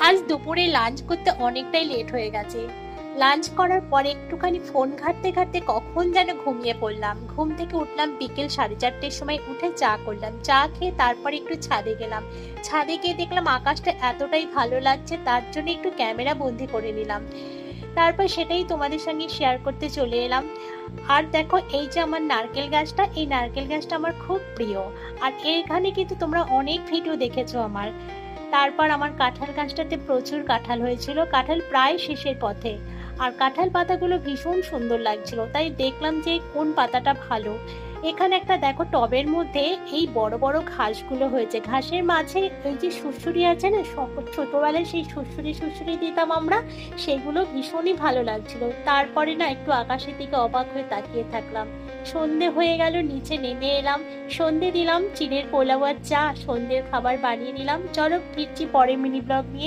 আজ দুপুরে লাঞ্চ করতে অনেকটাই লেট হয়ে গেছে। লাঞ্চ করার পরে একটুখানি ফোন ঘাঁটতে ঘাঁটতে কখন যেন ঘুমিয়ে পড়লাম। ঘুম থেকে উঠলাম বিকেল 4:30টার সময়, উঠে চা করলাম, চা খেয়ে তারপরে একটু ছাদে গেলাম। ছাদে গিয়ে দেখলাম আকাশটা এতটাই ভালো লাগছে, তার জন্য একটু ক্যামেরা বন্দি করে নিলাম। তারপর সেটাই তোমাদের সঙ্গে শেয়ার করতে চলে এলাম। আর দেখো, এই যে আমার নারকেল গাছটা, এই নারকেল গাছটা আমার খুব প্রিয়। আর এখানে কিন্তু তোমরা অনেক ভিডিও দেখেছো আমার। তারপর আমার কাঁঠাল গাছটাতে প্রচুর কাঁঠাল হয়েছিল, কাঁঠাল প্রায় শেষের পথে। আর কাঁঠাল পাতাগুলো ভীষণ সুন্দর লাগছিল, তাই দেখলাম যে কোন পাতাটা ভালো। এখানে একটা দেখো টবের মধ্যে এই বড় বড় ঘাসগুলো হয়েছে, ঘাসের মাঝে ওই যে সুড়সুড়ি আছে না, ছোটবেলায় সেই সুড়সুড়ি সুড়সুড়ি দিতাম আমরা, সেগুলো ভীষণই ভালো লাগছিল। তারপরে না একটু আকাশের দিকে অবাক হয়ে তাকিয়ে থাকলাম। সন্ধে হয়ে গেল, নিচে নেমে এলাম, সন্ধে দিলাম, চিড়ের পোলাও আর চা, সন্ধ্যের খাবার বানিয়ে নিলাম। চলো ফিরছি পরে মিনি ব্লগ নিয়ে।